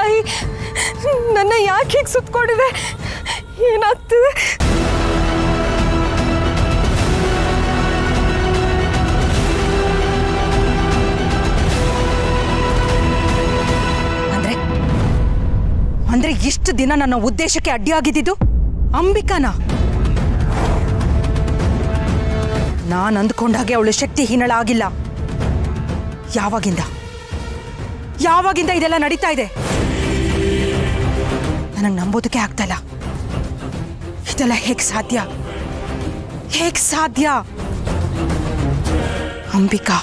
ತಾಯಿ ನನ್ನ ಯಾಕೆ ಹೀಗೆ ಸುತ್ತಕೊಂಡಿದೆ? ಏನಾಗ್ತಿದೆ? ಅಂದ್ರೆ ಇಷ್ಟು ದಿನ ನನ್ನ ಉದ್ದೇಶಕ್ಕೆ ಅಡ್ಡಿಯಾಗಿದ್ದು ಅಂಬಿಕಾನ? ನಾನು ಅಂದ್ಕೊಂಡಾಗೆ ಅವಳು ಶಕ್ತಿಹೀನಳಾಗಿಲ್ಲ. ಯಾವಾಗಿಂದ ಇದೆಲ್ಲ ನಡೀತಾ ಇದೆ? ನನಗೆ ನಂಬೋದಕ್ಕೆ ಆಗ್ತಾ ಇಲ್ಲ. ಇದೆಲ್ಲ ಹೇಗೆ ಸಾಧ್ಯ? ಅಂಬಿಕಾ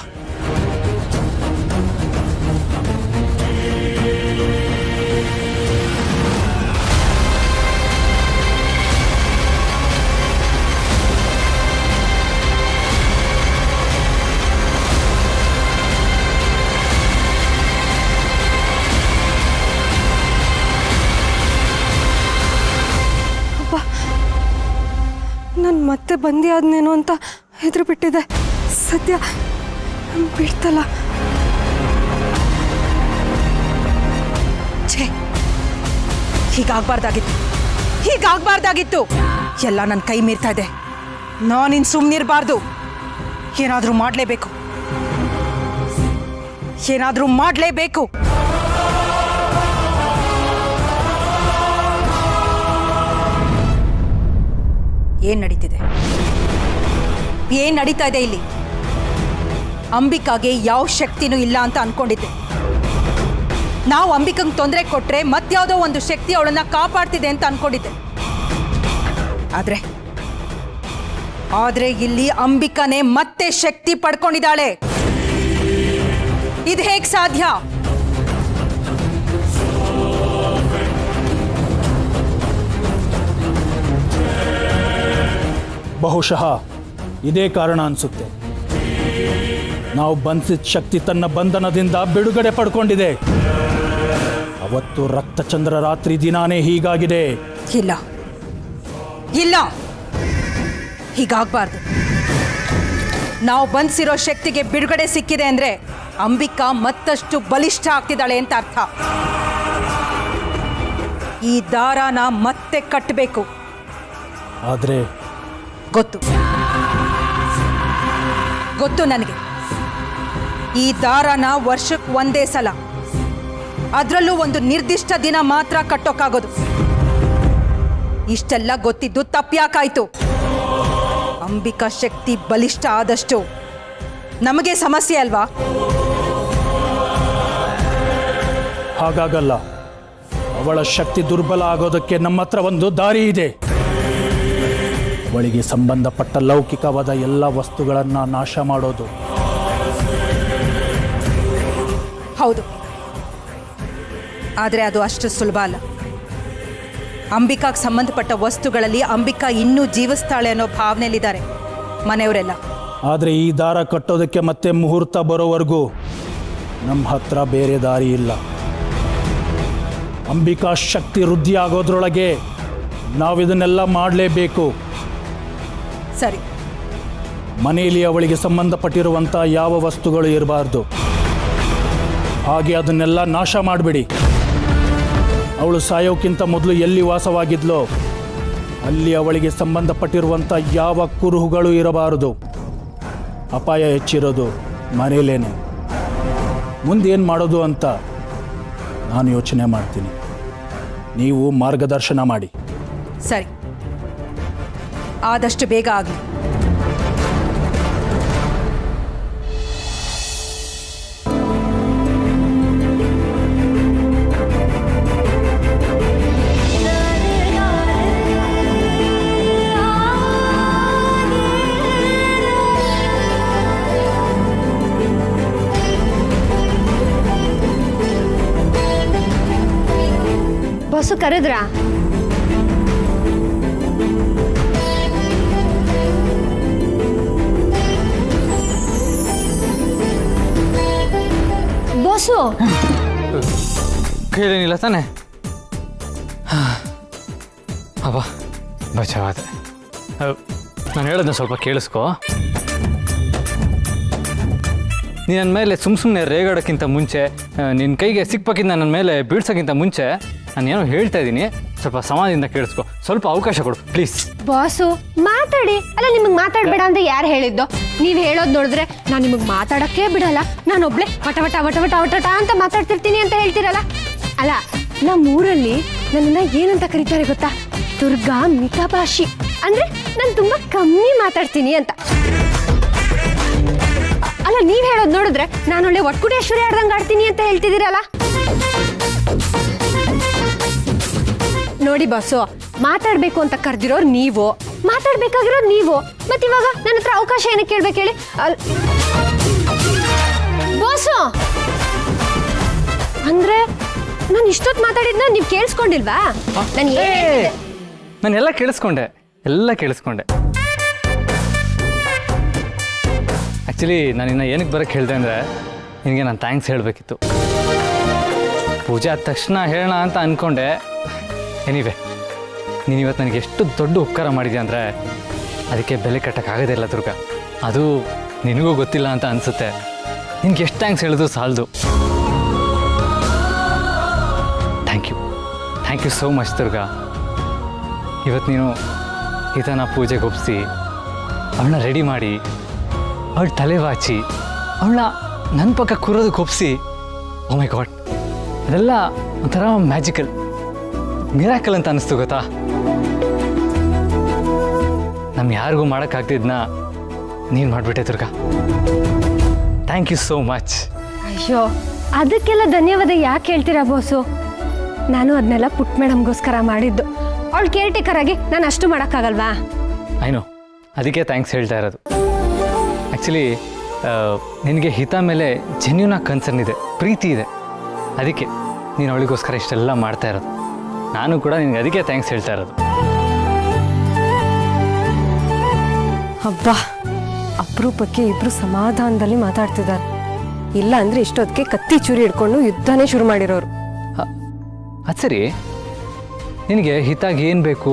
ನಾನು ಮತ್ತೆ ಬಂದಿ ಆದ್ನೇನೋ ಅಂತ ಹೆದರು ಬಿಟ್ಟಿದೆ. ಸದ್ಯ ಬಿಡ್ತಲ್ಲ. ಛೇ, ಹೀಗಾಗ್ಬಾರ್ದಾಗಿತ್ತು. ಎಲ್ಲ ನನ್ನ ಕೈ ಮೀರ್ತಾ ಇದೆ. ನಾನಿನ್ ಸುಮ್ಮನಿರಬಾರ್ದು. ಏನಾದರೂ ಮಾಡಲೇಬೇಕು. ಏನ್ ನಡೀತಾ ಇದೆ ಇಲ್ಲಿ? ಅಂಬಿಕಾಗೆ ಯಾವ ಶಕ್ತಿನೂ ಇಲ್ಲ ಅಂತ ಅನ್ಕೊಂಡಿದ್ದೆ. ನಾವು ಅಂಬಿಕಂಗೆ ತೊಂದರೆ ಕೊಟ್ರೆ ಮತ್ಯಾವುದೋ ಒಂದು ಶಕ್ತಿ ಅವಳನ್ನ ಕಾಪಾಡ್ತಿದೆ ಅಂತ ಅನ್ಕೊಂಡಿದ್ದೆ. ಆದ್ರೆ ಇಲ್ಲಿ ಅಂಬಿಕಾನೇ ಮತ್ತೆ ಶಕ್ತಿ ಪಡ್ಕೊಂಡಿದ್ದಾಳೆ. ಇದು ಹೇಗೆ ಸಾಧ್ಯ? ಬಹುಶಃ ಇದೇ ಕಾರಣ ಅನಿಸುತ್ತೆ. ನಾವು ಬಂಧಿಸಿದ ಶಕ್ತಿ ತನ್ನ ಬಂಧನದಿಂದ ಬಿಡುಗಡೆ ಪಡ್ಕೊಂಡಿದೆ. ಅವತ್ತು ರಕ್ತಚಂದ್ರ ರಾತ್ರಿ ದಿನಾನೇ ಹೀಗಾಗಿದೆ. ಇಲ್ಲ, ಹೀಗಾಗಬಾರ್ದು. ನಾವು ಬಂಧಿಸಿರೋ ಶಕ್ತಿಗೆ ಬಿಡುಗಡೆ ಸಿಕ್ಕಿದೆ ಅಂದ್ರೆ ಅಂಬಿಕಾ ಮತ್ತಷ್ಟು ಬಲಿಷ್ಠ ಆಗ್ತಿದ್ದಾಳೆ ಅಂತ ಅರ್ಥ. ಈ ದಾರಾನ ಮತ್ತೆ ಕಟ್ಟಬೇಕು. ಆದ್ರೆ ಗೊತ್ತು ನನಗೆ. ಈ ದಾರಾನ ವರ್ಷಕ್ಕೆ ಒಂದೇ ಸಲ, ಅದರಲ್ಲೂ ಒಂದು ನಿರ್ದಿಷ್ಟ ದಿನ ಮಾತ್ರ ಕಟ್ಟೋಕ್ಕಾಗೋದು. ಇಷ್ಟೆಲ್ಲ ಗೊತ್ತಿದ್ದು ತಪ್ಪ್ಯಾಕಾಯ್ತು? ಅಂಬಿಕಾ ಶಕ್ತಿ ಬಲಿಷ್ಠ ಆದಷ್ಟು ನಮಗೆ ಸಮಸ್ಯೆ ಅಲ್ವಾ? ಹಾಗಾಗಲ್ಲ. ಅವಳ ಶಕ್ತಿ ದುರ್ಬಲ ಆಗೋದಕ್ಕೆ ನಮ್ಮ ಹತ್ರ ಒಂದು ದಾರಿ ಇದೆ. ಅವಳಿಗೆ ಸಂಬಂಧಪಟ್ಟ ಲೌಕಿಕವಾದ ಎಲ್ಲ ವಸ್ತುಗಳನ್ನು ನಾಶ ಮಾಡೋದು. ಹೌದು, ಆದರೆ ಅದು ಅಷ್ಟು ಸುಲಭ ಅಲ್ಲ. ಅಂಬಿಕಾಗೆ ಸಂಬಂಧಪಟ್ಟ ವಸ್ತುಗಳಲ್ಲಿ ಅಂಬಿಕಾ ಇನ್ನೂ ಜೀವಿಸ್ತಾಳೆ ಅನ್ನೋ ಭಾವನೆಯಲ್ಲಿದ್ದಾರೆ ಮನೆಯವರೆಲ್ಲ. ಆದರೆ ಈ ದಾರ ಕಟ್ಟೋದಕ್ಕೆ ಮತ್ತೆ ಮುಹೂರ್ತ ಬರೋವರೆಗೂ ನಮ್ಮ ಹತ್ರ ಬೇರೆ ದಾರಿ ಇಲ್ಲ. ಅಂಬಿಕಾ ಶಕ್ತಿ ವೃದ್ಧಿ ಆಗೋದ್ರೊಳಗೆ ನಾವಿದನ್ನೆಲ್ಲ ಮಾಡಲೇಬೇಕು. ಸರಿ, ಮನೆಯಲ್ಲಿ ಅವಳಿಗೆ ಸಂಬಂಧಪಟ್ಟಿರುವಂಥ ಯಾವ ವಸ್ತುಗಳು ಇರಬಾರ್ದು. ಹಾಗೆ ಅದನ್ನೆಲ್ಲ ನಾಶ ಮಾಡಿಬಿಡಿ. ಅವಳು ಸಾಯೋಕ್ಕಿಂತ ಮೊದಲು ಎಲ್ಲಿ ವಾಸವಾಗಿದ್ಲೋ ಅಲ್ಲಿ ಅವಳಿಗೆ ಸಂಬಂಧಪಟ್ಟಿರುವಂಥ ಯಾವ ಕುರುಹುಗಳು ಇರಬಾರದು. ಅಪಾಯ ಹೆಚ್ಚಿರೋದು ಮನೆಯಲ್ಲೇನೆ. ಮುಂದೇನು ಮಾಡೋದು ಅಂತ ನಾನು ಯೋಚನೆ ಮಾಡ್ತೀನಿ. ನೀವು ಮಾರ್ಗದರ್ಶನ ಮಾಡಿ. ಸರಿ, ಆದಷ್ಟು ಬೇಗ ಆಗಲಿ. ಬಸ್ಸು ಕರೆದ್ರಾ? ಬಸ್ಸು ಕೇಳೇನಿಲ್ಲ ತಾನೆ? ಅಬ್ಬ ಬಚಾವಾದೆ. ನಾನು ಹೇಳೋದನ್ನ ಸ್ವಲ್ಪ ಕೇಳಿಸ್ಕೊ. ನೀನು ನನ್ನ ಮೇಲೆ ಸುಮ್ಮನೆ ರೇಗಾಡೋಕ್ಕಿಂತ ಮುಂಚೆ ನಿನ್ನ ಕೈಗೆ ಸಿಕ್ಬೇಕಿಂದ ನನ್ನ ಮೇಲೆ ಬೀಳ್ಸೋಕ್ಕಿಂತ ಮುಂಚೆ ನಾನು ಏನೋ ಹೇಳ್ತಾ ಇದ್ದೀನಿ, ಸ್ವಲ್ಪ ಸಮಾಧಾನದಿಂದ ಕೇಳಿಸ್ಕೊ, ಸ್ವಲ್ಪ ಅವಕಾಶ ಕೊಡು ಪ್ಲೀಸ್. ಬಾಸು ಮಾತಾಡಿ. ಅಲ್ಲ ನಿಮಗೆ ಮಾತಾಡಬೇಡ ಅಂತ ಯಾರು ಹೇಳಿದ್ದು? ನೀವು ಹೇಳೋದು ನೋಡಿದ್ರೆ ನಾನು ನಿಮಗೆ ಮಾತಾಡೋಕ್ಕೆ ಬಿಡಲ್ಲ, ನಾನೊಬ್ಳೆ ವಟ ವಟ ವಟ ವಟ ವಟ ಅಂತ ಮಾತಾಡ್ತಿರ್ತೀನಿ ಅಂತ ಹೇಳ್ತೀರಲ್ಲ. ಅಲ್ಲ ನಮ್ಮೂರಲ್ಲಿ ನನ್ನನ್ನು ಏನಂತ ಕರೀತಾರೆ ಗೊತ್ತಾ? ದುರ್ಗಾ ಮಿತಭಾಷಿ. ಅಂದರೆ ನಾನು ತುಂಬ ಕಮ್ಮಿ ಮಾತಾಡ್ತೀನಿ ಅಂತ. ಅಲ್ಲ ನೀವು ಹೇಳೋದು ನೋಡಿದ್ರೆ ನಾನು ಒಳ್ಳೆ ಒಟ್ಕುಟೇಶ್ವರಿ ಆಡ್ದಂಗೆ ಆಡ್ತೀನಿ ಅಂತ ಹೇಳ್ತಿದ್ದೀರಲ್ಲ. ನೋಡಿ ಬಾಸು, ಮಾತಾಡಬೇಕು ಅಂತ ಕರೆದಿರೋರು ನೀವು, ಮಾತಾಡ್ಬೇಕಾಗಿರೋದು ನೀವು. ಮತ್ತೆ ಇವಾಗ ನನ್ನ ಹತ್ರ ಅವಕಾಶ ಏನಕ್ಕೆ ಕೇಳ್ಬೇಕು ಹೇಳಿ? ಬಾಸು ಅಂದ್ರೆ ನಾನು ಇಷ್ಟೊತ್ತು ಮಾತಾಡಿದ್ನ ನೀವು ಕೇಳಿಸ್ಕೊಂಡಿಲ್ವಾ? ನಾನು ಎಲ್ಲ ಕೇಳಿಸ್ಕೊಂಡೆ. ಆ್ಯಕ್ಚುಲಿ ನಾನು ಇನ್ನು ಏನಕ್ಕೆ ಬರೋಕ್ಕೆ ಹೇಳಿದೆ ಅಂದರೆ, ನಿನಗೆ ನಾನು ಥ್ಯಾಂಕ್ಸ್ ಹೇಳಬೇಕಿತ್ತು. ಪೂಜೆ ಆದ ತಕ್ಷಣ ಹೇಳೋಣ ಅಂತ ಅಂದ್ಕೊಂಡೆ. ಎನಿವೆ, ನೀನು ಇವತ್ತು ನನಗೆ ಎಷ್ಟು ದೊಡ್ಡ ಉಪಕಾರ ಮಾಡಿದ್ಯಾ ಅಂದರೆ ಅದಕ್ಕೆ ಬೆಲೆ ಕಟ್ಟೋಕ್ಕಾಗೋದೇ ಇಲ್ಲ ದುರ್ಗಾ. ಅದು ನಿನಗೂ ಗೊತ್ತಿಲ್ಲ ಅಂತ ಅನಿಸುತ್ತೆ. ನಿನಗೆ ಎಷ್ಟು ಥ್ಯಾಂಕ್ಸ್ ಹೇಳಿದ್ರು ಸಾಲದು. Thank you so much Durga. ಇವತ್ತು ನೀನು ಹಿತನ ಪೂಜೆಗೆ ಒಪ್ಪಿಸಿ, ಅವಳನ್ನ ರೆಡಿ ಮಾಡಿ, ಅವಳ ತಲೆ ವಾಚಿ, ಅವಳನ್ನ ನನ್ನ ಪಕ್ಕ ಕೂರೋದಕ್ಕೆ ಒಪ್ಪಿಸಿ, ಓ ಮೈ ಗಾಡ್, ಅದೆಲ್ಲ ಒಂಥರ ಮ್ಯಾಜಿಕಲ್, ಮಿರಾಕಲ್ ಅಂತ ಅನ್ನಿಸ್ತು ಗೊತ್ತಾ. ನಮ್ಮ ಯಾರಿಗೂ ಮಾಡೋಕ್ಕಾಗ್ತಿದ್ನ ನೀನು ಮಾಡಿಬಿಟ್ಟೆ Durga. Thank you so much. ಅಯ್ಯೋ, ಅದಕ್ಕೆಲ್ಲ ಧನ್ಯವಾದ ಯಾಕೆ ಹೇಳ್ತೀರಾ ಬಾಸು? ನಾನು ಅದನ್ನೆಲ್ಲ ಪುಟ್ ಮೇಡಮ್ಗೋಸ್ಕರ ಮಾಡಿದ್ದು. ಅವಳು ಕೇರ್ ಟೇಕರ್ ಆಗಿ ನಾನು ಅಷ್ಟು ಮಾಡೋಕ್ಕಾಗಲ್ವಾ? ಐನೋ, ಅದಕ್ಕೆ ಥ್ಯಾಂಕ್ಸ್ ಹೇಳ್ತಾ ಇರೋದು. ಆ್ಯಕ್ಚುಲಿ ನಿನಗೆ ಹಿತ ಮೇಲೆ ಜೆನ್ಯೂನ್ ಆಗಿ ಕನ್ಸರ್ನ್ ಇದೆ, ಪ್ರೀತಿ ಇದೆ. ಅದಕ್ಕೆ ನೀನು ಅವಳಿಗೋಸ್ಕರ ಇಷ್ಟೆಲ್ಲ ಮಾಡ್ತಾ ಇರೋದು. ನಾನು ಕೂಡ ನಿನಗೆ ಅದಕ್ಕೆ ಥ್ಯಾಂಕ್ಸ್ ಹೇಳ್ತಾ ಇರೋದು. ಹಬ್ಬ, ಅಪರೂಪಕ್ಕೆ ಇಬ್ರು ಸಮಾಧಾನದಲ್ಲಿ ಮಾತಾಡ್ತಿದ್ದಾರೆ. ಇಲ್ಲ ಅಂದ್ರೆ ಇಷ್ಟೊತ್ತಿಗೆ ಕತ್ತಿ ಚೂರಿ ಹಿಡ್ಕೊಂಡು ಯುದ್ಧನೇ ಶುರು ಮಾಡಿರೋರು. ಅದು ಸರಿ, ನಿನಗೆ ಹಿತಾಗಿ ಏನು ಬೇಕು,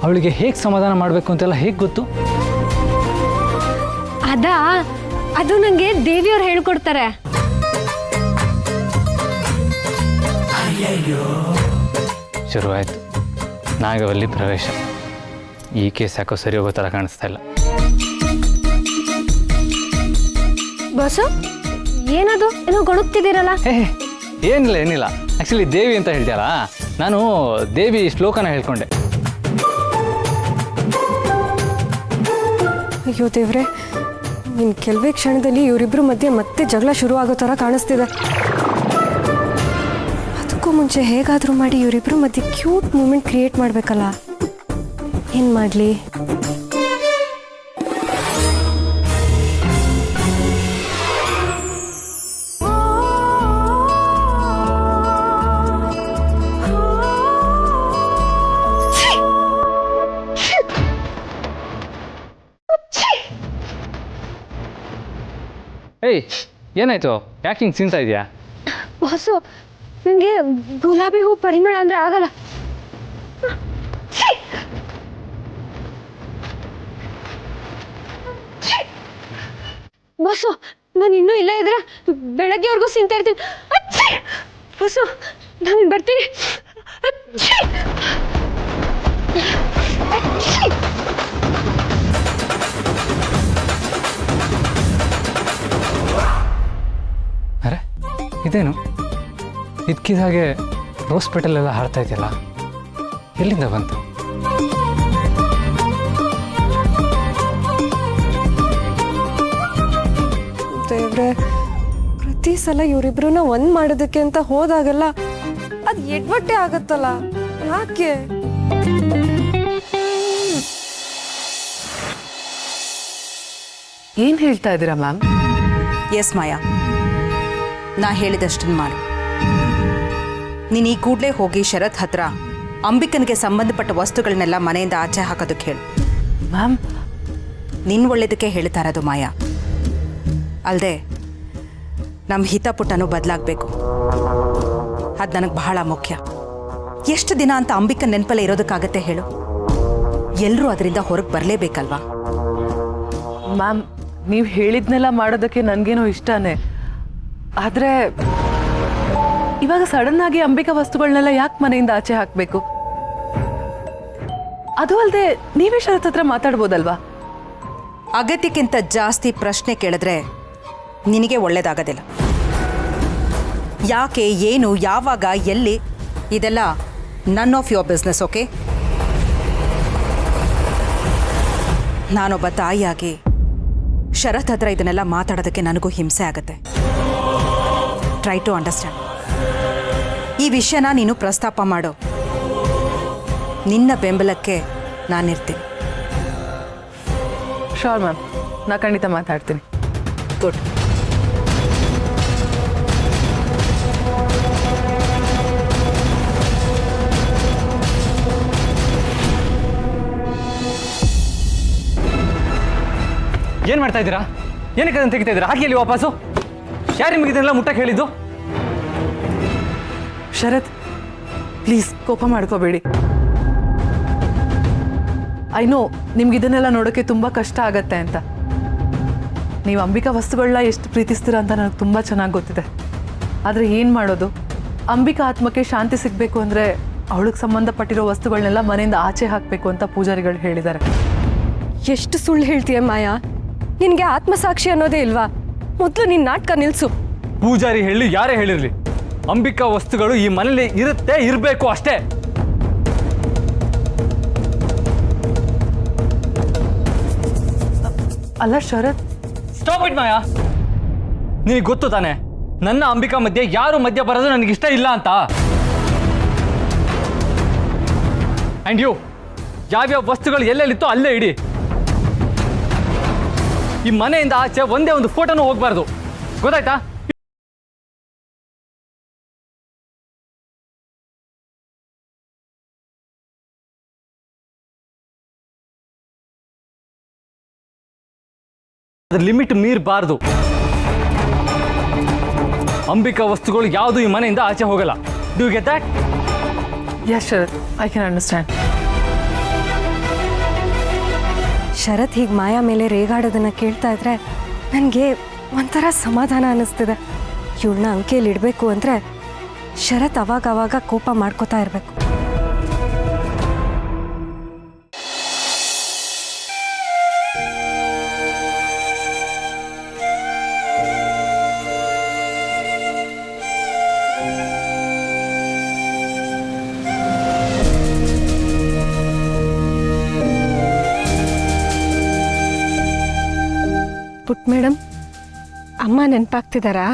ಅವಳಿಗೆ ಹೇಗೆ ಸಮಾಧಾನ ಮಾಡಬೇಕು ಅಂತೆಲ್ಲ ಹೇಗೆ ಗೊತ್ತು? ಅದು ನನಗೆ ದೇವಿಯವ್ರು ಹೇಳ್ಕೊಡ್ತಾರೆ. ಶುರುವಾಯಿತು ನಾಗವಲ್ಲಿ ಪ್ರವೇಶ. ಈ ಕೇಸ್ ಯಾಕೋ ಸರಿ ಹೋಗೋ ಥರ ಕಾಣಿಸ್ತಾ ಇಲ್ಲ. ಬಾಸು, ಏನದು ಏನೋ ಗೊಣಗ್ತಿದ್ದೀರಲ್ಲ? ಏನಿಲ್ಲ. ಆ್ಯಕ್ಚುಲಿ ದೇವಿ ಅಂತ ಹೇಳ್ತೀಯಲ್ಲ, ನಾನು ದೇವಿ ಶ್ಲೋಕನ ಹೇಳ್ಕೊಂಡೆ. ಅಯ್ಯೋ ದೇವ್ರೆ, ಇನ್ನು ಕೆಲವೇ ಕ್ಷಣದಲ್ಲಿ ಇವರಿಬ್ಬರು ಮಧ್ಯೆ ಮತ್ತೆ ಜಗಳ ಶುರು ಆಗೋ ಥರ ಕಾಣಿಸ್ತಿದೆ. ಅದಕ್ಕೂ ಮುಂಚೆ ಹೇಗಾದರೂ ಮಾಡಿ ಇವರಿಬ್ಬರು ಮಧ್ಯೆ ಕ್ಯೂಟ್ ಮೂಮೆಂಟ್ ಕ್ರಿಯೇಟ್ ಮಾಡಬೇಕಲ್ಲ. ಏನು ಮಾಡಲಿ? ಏಯ್, ಏನಾಯ್ತು? ಯಾಕೆ ಹಿಂಗೆ ತಿಂತಾ ಇದೆಯಾ? ಬಾಸು, ನನಗೆ ಗುಲಾಬಿ ಹೂ ಪರಿಮಳ ಅಂದರೆ ಆಗಲ್ಲ. ಬಾಸು, ನಾನು ಇನ್ನೂ ಇಲ್ಲ ಇದ್ರೆ ಬೆಳಗ್ಗೆವರೆಗೂ ತಿಂತಾ ಇರ್ತೀನಿ. ಬಾಸು, ನಾನು ಬರ್ತೀನಿ. ಅರೆ, ಇದೇನು ಇದಕ್ಕಿದ ಹಾಗೆ ರೋಸ್ ಪೆಟಲೆಲ್ಲ ಹಾರ್ತಾ ಇದೆಯಲ್ಲ, ಎಲ್ಲಿಂದ ಬಂತು? ದೇವ್ರೆ, ಪ್ರತಿ ಸಲ ಇವರಿಬ್ರನ್ನ ಒಂದ್ ಮಾಡೋದಕ್ಕೆ ಅಂತ ಹೋದಾಗಲ್ಲ ಅದು ಎಡ್ವಟ್ಟೆ ಆಗತ್ತಲ್ಲ, ಯಾಕೆ? ಏನ್ ಹೇಳ್ತಾ ಇದ್ದೀರಾ ಮ್ಯಾಮ್? ಎಸ್ ಮಾಯಾ, ನಾ ಹೇಳಿದಷ್ಟನ್ನು ಮಾಡು. ನೀನು ಈ ಕೂಡಲೇ ಹೋಗಿ ಶರತ್ ಹತ್ರ ಅಂಬಿಕನಿಗೆ ಸಂಬಂಧಪಟ್ಟ ವಸ್ತುಗಳನ್ನೆಲ್ಲ ಮನೆಯಿಂದ ಆಚೆ ಹಾಕೋದಕ್ಕೆ ಹೇಳು. ಮ್ಯಾಮ್, ನಿನ್ನ ಒಳ್ಳೇದಕ್ಕೆ ಹೇಳ್ತಾ ಇರೋದು ಮಾಯಾ. ಅಲ್ಲದೆ ನಮ್ಮ ಹಿತಪುಟ್ಟನೂ ಬದಲಾಗಬೇಕು, ಅದು ನನಗೆ ಬಹಳ ಮುಖ್ಯ. ಎಷ್ಟು ದಿನ ಅಂತ ಅಂಬಿಕನ್ ನೆನಪಲ್ಲೇ ಇರೋದಕ್ಕಾಗತ್ತೆ ಹೇಳು? ಎಲ್ಲರೂ ಅದರಿಂದ ಹೊರಗೆ ಬರಲೇಬೇಕಲ್ವಾ? ಮ್ಯಾಮ್, ನೀವು ಹೇಳಿದ್ನೆಲ್ಲ ಮಾಡೋದಕ್ಕೆ ನನಗೇನೋ ಇಷ್ಟನೇ. ಆದರೆ ಇವಾಗ ಸಡನ್ ಆಗಿ ಅಂಬಿಕಾ ವಸ್ತುಗಳನ್ನೆಲ್ಲ ಯಾಕೆ ಮನೆಯಿಂದ ಆಚೆ ಹಾಕಬೇಕು? ಅದು ಅಲ್ಲದೆ ನೀವೇ ಶರತ್ ಹತ್ರ ಮಾತಾಡ್ಬೋದಲ್ವಾ? ಅಗತ್ಯಕ್ಕಿಂತ ಜಾಸ್ತಿ ಪ್ರಶ್ನೆ ಕೇಳಿದ್ರೆ ನಿನಗೆ ಒಳ್ಳೇದಾಗೋದಿಲ್ಲ. ಯಾಕೆ, ಏನು, ಯಾವಾಗ, ಎಲ್ಲಿ, ಇದೆಲ್ಲ none of your business. Okay? ನಾನೊಬ್ಬ ತಾಯಿಯಾಗಿ ಶರತ್ ಹತ್ರ ಇದನ್ನೆಲ್ಲ ಮಾತಾಡೋದಕ್ಕೆ ನನಗೂ ಹಿಂಸೆ ಆಗುತ್ತೆ. Try to understand. ಈ ವಿಷಯನ ನೀನು ಪ್ರಸ್ತಾಪ ಮಾಡು. ನಿನ್ನ ಬೆಂಬಲಕ್ಕೆ ನಾನಿರ್ತೀನಿ. ಶೋರ್ ಮ್ಯಾಮ್, ನಾ ಖಂಡಿತ ಮಾತಾಡ್ತೀನಿ. ಗುಡ್. ಏನು ಮಾಡ್ತಾ ಇದ್ದೀರಾ? ಏನಕ್ಕೆ ಅದನ್ನು ತೆಗಿತಾ ಇದ್ದೀರಾ? ಹಾಗೆ ಇಲ್ಲಿ ವಾಪಸ್ಸು. ಯಾರು ನಿಮಗೆ ಇದನ್ನೆಲ್ಲ ಮುಟ್ಟಕ್ಕೆ ಹೇಳಿದ್ದು? ಶರತ್, ಪ್ಲೀಸ್ ಕೋಪ ಮಾಡ್ಕೋಬೇಡಿ. ಐ ನೋ ನಿಮ್ಗೆ ಇದನ್ನೆಲ್ಲ ನೋಡೋಕ್ಕೆ ತುಂಬ ಕಷ್ಟ ಆಗತ್ತೆ ಅಂತ. ನೀವು ಅಂಬಿಕಾ ವಸ್ತುಗಳನ್ನ ಎಷ್ಟು ಪ್ರೀತಿಸ್ತೀರ ಅಂತ ನನಗೆ ತುಂಬ ಚೆನ್ನಾಗಿ ಗೊತ್ತಿದೆ. ಆದರೆ ಏನು ಮಾಡೋದು, ಅಂಬಿಕಾ ಆತ್ಮಕ್ಕೆ ಶಾಂತಿ ಸಿಗಬೇಕು ಅಂದರೆ ಅವಳಿಗೆ ಸಂಬಂಧಪಟ್ಟಿರೋ ವಸ್ತುಗಳನ್ನೆಲ್ಲ ಮನೆಯಿಂದ ಆಚೆ ಹಾಕಬೇಕು ಅಂತ ಪೂಜಾರಿಗಳು ಹೇಳಿದ್ದಾರೆ. ಎಷ್ಟು ಸುಳ್ಳು ಹೇಳ್ತೀಯ ಮಾಯಾ? ನಿನಗೆ ಆತ್ಮಸಾಕ್ಷಿ ಅನ್ನೋದೇ ಇಲ್ವಾ? ಮೊದಲು ನಿನ್ನ ನಾಟಕ ನಿಲ್ಲಿಸು. ಪೂಜಾರಿ ಹೇಳಿ ಯಾರೇ ಹೇಳಿರಲಿ, ಅಂಬಿಕಾ ವಸ್ತುಗಳು ಈ ಮನೇಲಿ ಇರುತ್ತೆ, ಇರಬೇಕು ಅಷ್ಟೇ. ಅಲ್ಲ ಶರತ್, ಸ್ಟಾಪ್ ಇಟ್ ಮಾಯಾ. ನಿನಗೆ ಗೊತ್ತು ತಾನೆ ನನ್ನ ಅಂಬಿಕಾ ಮಧ್ಯೆ ಯಾರು ಮಧ್ಯ ಬರೋದು ನನಗಿಷ್ಟ ಇಲ್ಲ ಅಂತ. ಆ್ಯಂಡ್ ಯು ಯಾವ್ಯಾವ ವಸ್ತುಗಳು ಎಲ್ಲೆಲ್ಲಿತ್ತೋ ಅಲ್ಲೇ ಇಡಿ. ಈ ಮನೆಯಿಂದ ಆಚೆ ಒಂದೇ ಒಂದು ಫೋಟೋನೂ ಹೋಗ್ಬಾರ್ದು, ಗೊತ್ತಾಯ್ತಾ? ಅದ್ರ ಲಿಮಿಟ್ ಮೀರಬಾರ್ದು. ಅಂಬಿಕಾ ವಸ್ತುಗಳು ಯಾವುದು ಈ ಮನೆಯಿಂದ ಆಚೆ ಹೋಗಲ್ಲ. Do you get that? Yes Sharath, I can understand. Sharath ಹೀಗೆ ಮಾಯಾ ಮೇಲೆ ರೇಗಾಡೋದನ್ನ ಕೇಳ್ತಾ ಇದ್ರೆ ನನಗೆ ಒಂಥರ ಸಮಾಧಾನ ಅನ್ನಿಸ್ತಿದೆ. ಇವಳನ್ನ ಅಂಕೆಯಲ್ಲಿ ಇಡಬೇಕು ಅಂದರೆ ಶರತ್ ಅವಾಗ ಕೋಪ ಮಾಡ್ಕೋತಾ ಇರಬೇಕು. ಪುಟ್ ಮೇಡಮ್, ಅಮ್ಮ ನೆನಪಾಗ್ತಿದ್ದಾರಾ?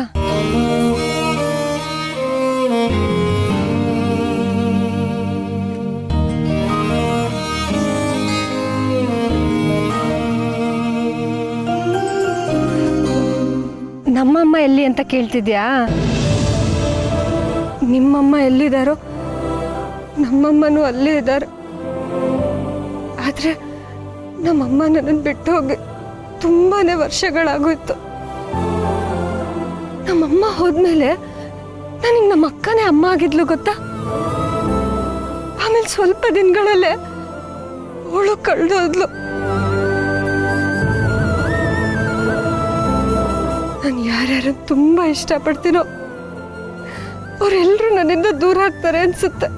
ನಮ್ಮಮ್ಮ ಎಲ್ಲಿ ಅಂತ ಕೇಳ್ತಿದ್ಯಾ? ನಿಮ್ಮಮ್ಮ ಎಲ್ಲಿದ್ದಾರೋ ನಮ್ಮಮ್ಮನೂ ಅಲ್ಲೇ ಇದ್ದಾರೆ. ಆದರೆ ನಮ್ಮಮ್ಮ ನನ್ನನ್ನು ಬಿಟ್ಟು ಹೋಗಿ ತುಂಬಾನೇ ವರ್ಷಗಳಾಗೋಯ್ತು. ನಮ್ಮಮ್ಮ ಹೋದ್ಮೇಲೆ ನನಗೆ ನಮ್ಮ ಅಕ್ಕನೇ ಅಮ್ಮ ಆಗಿದ್ಲು ಗೊತ್ತಾ? ಆಮೇಲೆ ಸ್ವಲ್ಪ ದಿನಗಳಲ್ಲೇ ಅವಳು ಕಳೆದೋದ್ಲು. ನಾನು ಯಾರ್ಯಾರು ತುಂಬಾ ಇಷ್ಟಪಡ್ತೀನೋ ಅವರೆಲ್ಲರೂ ನನ್ನಿಂದ ದೂರ ಆಗ್ತಾರೆ ಅನ್ಸುತ್ತೆ.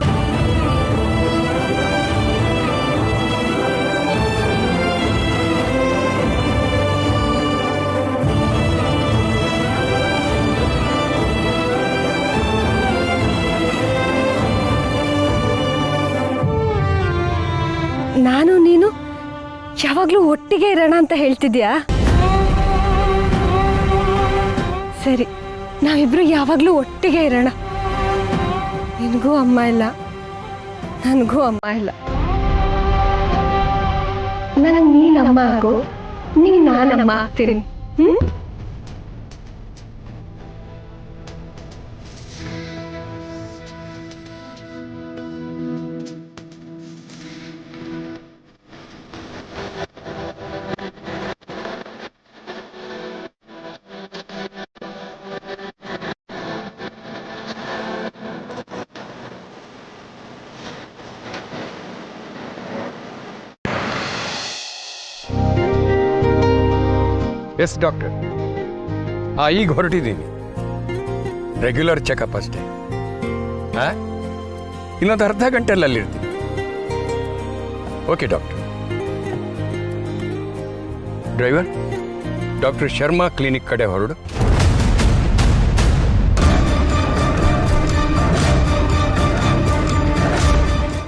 ನಾನು ನೀನು ಯಾವಾಗಲೂ ಒಟ್ಟಿಗೆ ಇರೋಣ ಅಂತ ಹೇಳ್ತಿದ್ಯಾ? ಸರಿ, ನಾವಿಬ್ರು ಯಾವಾಗಲೂ ಒಟ್ಟಿಗೆ ಇರೋಣ. ನಿನಗೂ ಅಮ್ಮ ಇಲ್ಲ, ನನಗೂ ಅಮ್ಮ ಇಲ್ಲ. ನನಗೆ ನೀನಮ್ಮ ಆಗು, ನೀನು ನಾನಮ್ಮ ಆಗ್ತೀನಿ. Yes doctor. ಈಗ ಹೊರಟಿದ್ದೀನಿ. ರೆಗ್ಯುಲರ್ ಚೆಕಪ್ ಅಷ್ಟೇ. ಹಾಂ, ಇನ್ನೊಂದು ಅರ್ಧ ಗಂಟೆಯಲ್ಲಿ ಅಲ್ಲಿರ್ತೀನಿ. Okay doctor. Driver, doctor Sharma clinic ಕಡೆ ಹೊರಡು.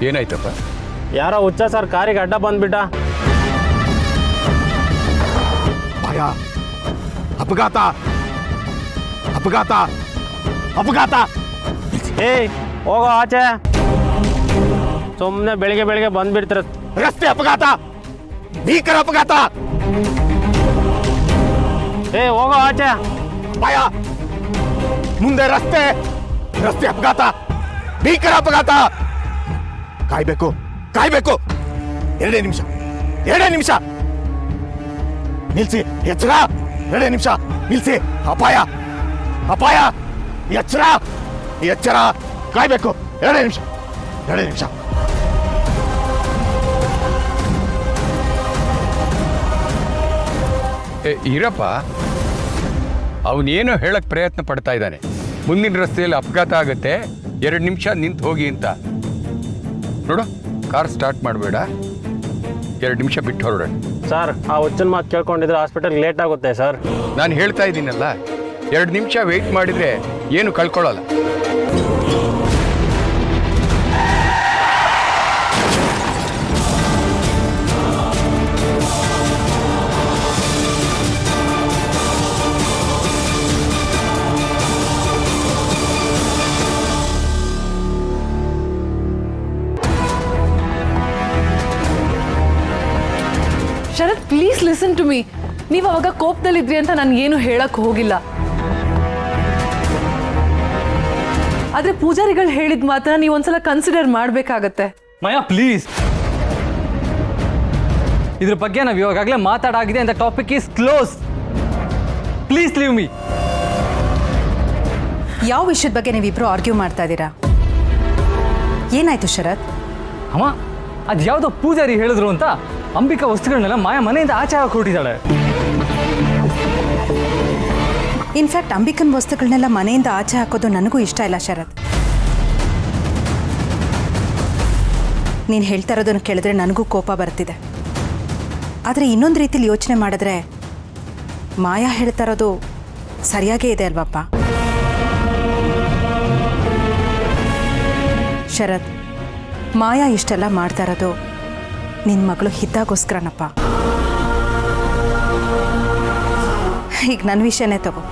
ಏನಾಯ್ತಪ್ಪ? ಯಾರೋ ಹುಚ್ಚ ಸರ್ ಕಾರಿಗೆ ಅಡ್ಡ ಬಂದ್ಬಿಟ್ಟ. ಭಯ, ಅಪಘಾತ, ಅಪಘಾತ, ಅಪಘಾತ. ಏಯ್ ಹೋಗೋ ಆಚೆ, ಸುಮ್ಮನೆ ಬೆಳಿಗ್ಗೆ ಬೆಳಿಗ್ಗೆ ಬಂದ್ಬಿಡ್ತೀರ. ರಸ್ತೆ ಅಪಘಾತ, ಭೀಕರ ಅಪಘಾತ. ಏ ಹೋಗೋ ಆಚೆ. ಭಯ, ಮುಂದೆ ರಸ್ತೆ, ರಸ್ತೆ ಅಪಘಾತ, ಭೀಕರ ಅಪಘಾತ. ಕಾಯ್ಬೇಕು, ಕಾಯ್ಬೇಕು. 2 ನಿಮಿಷ, 2 ನಿಮಿಷ. ನಿಲ್ಸಿ, ಎಚ್ಚರ. 2 ನಿಮಿಷ ನಿಲ್ಸಿ. ಅಪಾಯ, ಅಪಾಯ, ಎಚ್ಚರ, ಎಚ್ಚರ. ಕಾಯ್ಬೇಕು. 2 ನಿಮಿಷ, 2 ನಿಮಿಷ. ಇರಪ್ಪ, ಅವನೇನೋ ಹೇಳಕ್ ಪ್ರಯತ್ನ ಪಡ್ತಾ ಇದ್ದಾನೆ. ಮುಂದಿನ ರಸ್ತೆಯಲ್ಲಿ ಅಪಘಾತ ಆಗುತ್ತೆ, 2 ನಿಮಿಷ ನಿಂತು ಹೋಗಿ ಅಂತ. ನೋಡು, ಕಾರ್ ಸ್ಟಾರ್ಟ್ ಮಾಡಬೇಡ, 2 ನಿಮಿಷ ಬಿಟ್ಟು ಹೊರಡ. ಸರ್, ಆ ಹುಚ್ಚನ ಮಾತು ಕೇಳ್ಕೊಂಡಿದ್ರೆ ಹಾಸ್ಪಿಟಲ್ ಲೇಟ್ ಆಗುತ್ತೆ ಸರ್. ನಾನು ಹೇಳ್ತಾ ಇದ್ದೀನಲ್ಲ, 2 ನಿಮಿಷ ವೆಯ್ಟ್ ಮಾಡಿದರೆ ಏನು ಕಳ್ಕೊಳ್ಳಲ್ಲ. ಶರತ್, ಪ್ಲೀಸ್ ಲಿಸನ್ ಟು ಮೀ. ನೀವು ಅವಾಗ ಕೋಪದಲ್ಲಿದ್ರಿ ಅಂತ ನಾನು ಏನು ಹೇಳಕ್ ಹೋಗಿಲ್ಲ. ಆದ್ರೆ ಪೂಜಾರಿಗಳು ಹೇಳಿದ ಮಾತನ್ನ ನೀವು ಒಂದ್ಸಲ ಕನ್ಸಿಡರ್ ಮಾಡಬೇಕಾಗತ್ತೆ. ಮಾಯಾ ಪ್ಲೀಸ್, ಇದ್ರ ಬಗ್ಗೆ ನಾವು ಇವಾಗಲೇ ಮಾತಾಡಾಗಿದೆ ಅಂತ topic is close. Please leave me. ಯಾವ ವಿಷಯದ ಬಗ್ಗೆ ನೀವಿಬ್ರು ಆರ್ಗ್ಯೂ ಮಾಡ್ತಾ ಇದ್ದೀರಾ? ಏನಾಯ್ತು ಶರತ್? ಅಮ್ಮ, ಅದು ಯಾವುದೋ ಪೂಜಾರಿ ಹೇಳಿದ್ರು ಅಂತ ಅಂಬಿಕಾ ವಸ್ತುಗಳನ್ನೆಲ್ಲ ಮಾಯಾ ಮನೆಯಿಂದ ಆಚೆ ಹಾಕಿ ಹೊರಟಿದ್ದಾಳೆ. ಇನ್ಫ್ಯಾಕ್ಟ್ ಅಂಬಿಕನ್ ವಸ್ತುಗಳನ್ನೆಲ್ಲ ಮನೆಯಿಂದ ಆಚೆ ಹಾಕೋದು ನನಗೂ ಇಷ್ಟ ಇಲ್ಲ ಶರತ್. ನೀನು ಹೇಳ್ತಾ ಇರೋದನ್ನು ಕೇಳಿದ್ರೆ ನನಗೂ ಕೋಪ ಬರ್ತಿದೆ. ಆದರೆ ಇನ್ನೊಂದು ರೀತಿಲಿ ಯೋಚನೆ ಮಾಡಿದ್ರೆ ಮಾಯಾ ಹೇಳ್ತಾ ಇರೋದು ಸರಿಯಾಗೇ ಇದೆ ಅಲ್ವಪ್ಪ? ಶರತ್, ಮಾಯಾ ಇಷ್ಟೆಲ್ಲ ಮಾಡ್ತಾ ಇರೋದು ನಿನ್ನ ಮಗಳು ಹಿತಾಗೋಸ್ಕರನಪ್ಪ. ಈಗ ನನ್ನ ವಿಷಯನೇ ತಗೋ.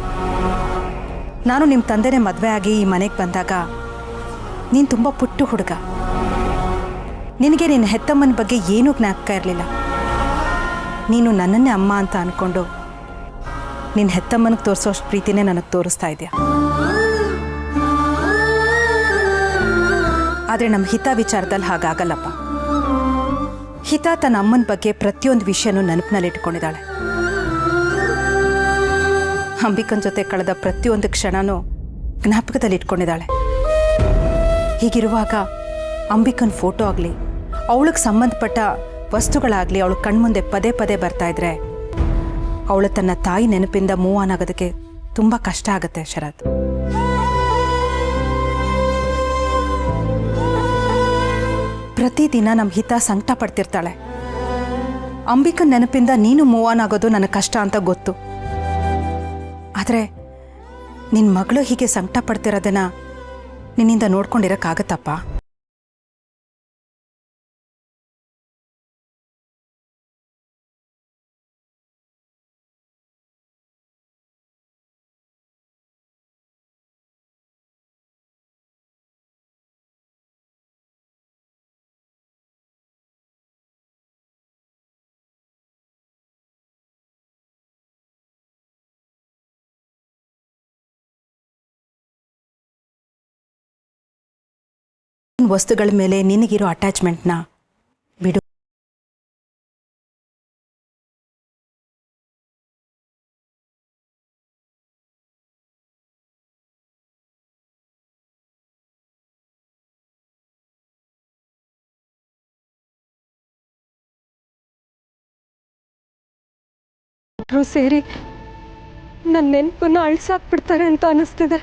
ನಾನು ನಿಮ್ಮ ತಂದೆನೇ ಮದುವೆ ಆಗಿ ಈ ಮನೆಗೆ ಬಂದಾಗ ನೀನು ತುಂಬ ಪುಟ್ಟು ಹುಡುಗ. ನಿನಗೆ ನಿನ್ನ ಹೆತ್ತಮ್ಮನ ಬಗ್ಗೆ ಏನೂ ಜ್ಞಾಪಕ ಇರಲಿಲ್ಲ. ನೀನು ನನ್ನನ್ನೇ ಅಮ್ಮ ಅಂತ ಅಂದ್ಕೊಂಡು ನಿನ್ನ ಹೆತ್ತಮ್ಮನಿಗೆ ತೋರಿಸೋಷ್ಟು ಪ್ರೀತಿನೇ ನನಗೆ ತೋರಿಸ್ತಾ ಇದೆಯಾ. ಆದರೆ ನಮ್ಮ ಹಿತ ವಿಚಾರದಲ್ಲಿ ಹಾಗಾಗಲ್ಲಪ್ಪ. ಹಿತ ತನ್ನ ಅಮ್ಮನ ಬಗ್ಗೆ ಪ್ರತಿಯೊಂದು ವಿಷಯನೂ ನೆನಪಿನಲ್ಲಿಟ್ಕೊಂಡಿದ್ದಾಳೆ. ಅಂಬಿಕನ್ ಜೊತೆ ಕಳೆದ ಪ್ರತಿಯೊಂದು ಕ್ಷಣನೂ ಜ್ಞಾಪಕದಲ್ಲಿ ಇಟ್ಕೊಂಡಿದ್ದಾಳೆ. ಹೀಗಿರುವಾಗ ಅಂಬಿಕನ್ ಫೋಟೋ ಆಗಲಿ, ಅವಳಿಗೆ ಸಂಬಂಧಪಟ್ಟ ವಸ್ತುಗಳಾಗಲಿ ಅವಳ ಕಣ್ಮುಂದೆ ಪದೇ ಪದೇ ಬರ್ತಾ ಇದ್ರೆ ಅವಳು ತನ್ನ ತಾಯಿ ನೆನಪಿಂದ ಮೂವ್ ಆನ್ ಆಗೋದಕ್ಕೆ ತುಂಬ ಕಷ್ಟ ಆಗುತ್ತೆ ಶರತ್. ಪ್ರತಿದಿನ ನಮ್ಮ ಹಿತ ಸಂಕಟ ಪಡ್ತಿರ್ತಾಳೆ. ಅಂಬಿಕನ್ ನೆನಪಿಂದ ನೀನು ಮೂವ್ ಆನ್ ಆಗೋದು ನನಗೆ ಕಷ್ಟ ಅಂತ ಗೊತ್ತು. ಆದರೆ ನಿನ್ನ ಮಗಳು ಹೀಗೆ ಸಂಕಟ ಪಡ್ತಿರೋದನ್ನ ನಿನ್ನಿಂದ ನೋಡ್ಕೊಂಡಿರೋಕ್ಕಾಗತ್ತಪ್ಪ? ವಸ್ತುಗಳ ಮೇಲೆ ನಿನಗಿರೋ ಅಟ್ಯಾಚ್ಮೆಂಟ್ನ ಬಿಡು. ಸೇರಿ ನನ್ನ ನೆನಪನ್ನು ಅಳಿಸಾಕ್ಬಿಡ್ತಾರೆ ಅಂತ ಅನಿಸ್ತಿದೆ.